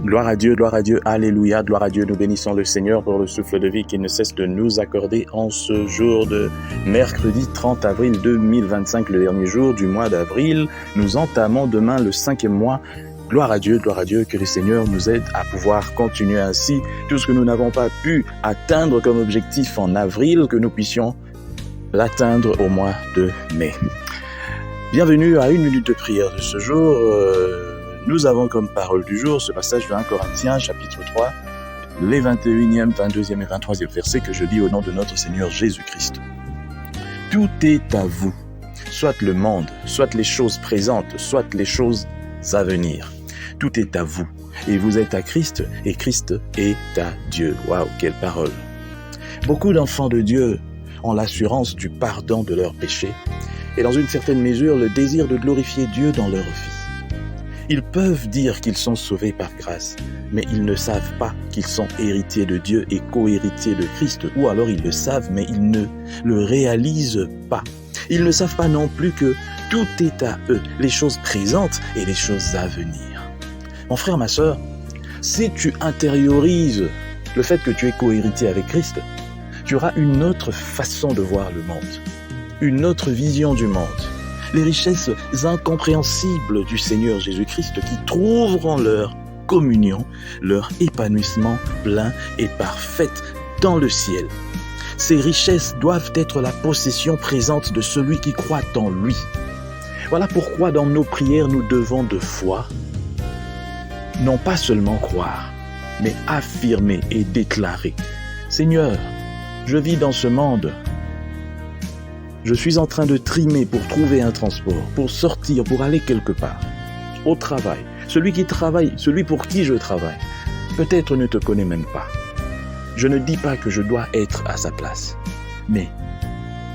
Gloire à Dieu, alléluia, gloire à Dieu, nous bénissons le Seigneur pour le souffle de vie qu'il ne cesse de nous accorder en ce jour de mercredi 30 avril 2025, le dernier jour du mois d'avril. Nous entamons demain le 5e mois. Gloire à Dieu, que le Seigneur nous aide à pouvoir continuer ainsi tout ce que nous n'avons pas pu atteindre comme objectif en avril, que nous puissions l'atteindre au mois de mai. Bienvenue à une minute de prière de ce jour. Nous avons comme parole du jour ce passage de 1 Corinthiens chapitre 3, les 21e, 22e et 23e versets que je lis au nom de notre Seigneur Jésus-Christ. Tout est à vous, soit le monde, soit les choses présentes, soit les choses à venir. Tout est à vous, et vous êtes à Christ, et Christ est à Dieu. Waouh, quelle parole! Beaucoup d'enfants de Dieu ont l'assurance du pardon de leurs péchés, et dans une certaine mesure, le désir de glorifier Dieu dans leur vie. Ils peuvent dire qu'ils sont sauvés par grâce, mais ils ne savent pas qu'ils sont héritiers de Dieu et co-héritiers de Christ, ou alors ils le savent, mais ils ne le réalisent pas. Ils ne savent pas non plus que tout est à eux, les choses présentes et les choses à venir. Mon frère, ma sœur, si tu intériorises le fait que tu es co-héritier avec Christ, tu auras une autre façon de voir le monde, une autre vision du monde. Les richesses incompréhensibles du Seigneur Jésus-Christ qui trouveront leur communion, leur épanouissement plein et parfait dans le ciel. Ces richesses doivent être la possession présente de celui qui croit en lui. Voilà pourquoi dans nos prières nous devons de foi, non pas seulement croire, mais affirmer et déclarer. Seigneur, je vis dans ce monde. Je suis en train de trimer pour trouver un transport, pour sortir, pour aller quelque part, au travail. Celui qui travaille, celui pour qui je travaille, peut-être ne te connaît même pas. Je ne dis pas que je dois être à sa place, mais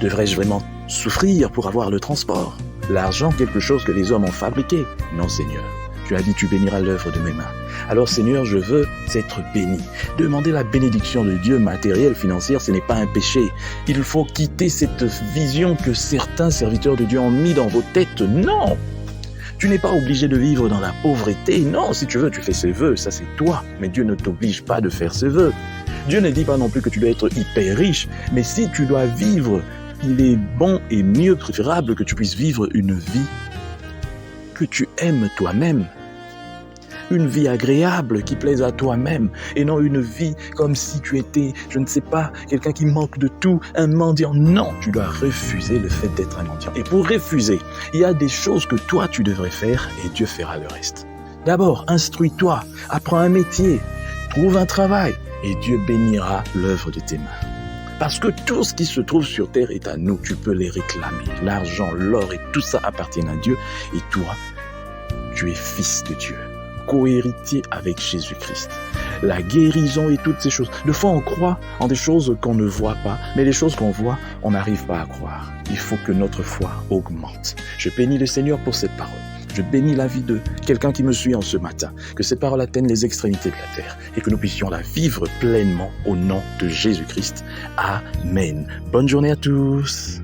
devrais-je vraiment souffrir pour avoir le transport, l'argent, quelque chose que les hommes ont fabriqué? Non, Seigneur. Tu as dit, tu béniras l'œuvre de mes mains. Alors, Seigneur, je veux être béni. Demander la bénédiction de Dieu matérielle, financière, ce n'est pas un péché. Il faut quitter cette vision que certains serviteurs de Dieu ont mis dans vos têtes. Non! Tu n'es pas obligé de vivre dans la pauvreté. Non, si tu veux, tu fais ses vœux. Ça, c'est toi. Mais Dieu ne t'oblige pas de faire ses vœux. Dieu ne dit pas non plus que tu dois être hyper riche. Mais si tu dois vivre, il est bon et mieux préférable que tu puisses vivre une vie que tu aimes toi-même. Une vie agréable qui plaise à toi-même et non une vie comme si tu étais, je ne sais pas, quelqu'un qui manque de tout, un mendiant. Non, tu dois refuser le fait d'être un mendiant. Et pour refuser, il y a des choses que toi tu devrais faire et Dieu fera le reste. D'abord, instruis-toi, apprends un métier, trouve un travail et Dieu bénira l'œuvre de tes mains. Parce que tout ce qui se trouve sur terre est à nous, tu peux les réclamer. L'argent, l'or et tout ça appartiennent à Dieu et toi, tu es fils de Dieu. Co-héritier avec Jésus-Christ. La guérison et toutes ces choses. Des fois, on croit en des choses qu'on ne voit pas, mais les choses qu'on voit, on n'arrive pas à croire. Il faut que notre foi augmente. Je bénis le Seigneur pour cette parole. Je bénis la vie de quelqu'un qui me suit en ce matin. Que cette parole atteigne les extrémités de la terre et que nous puissions la vivre pleinement au nom de Jésus-Christ. Amen. Bonne journée à tous.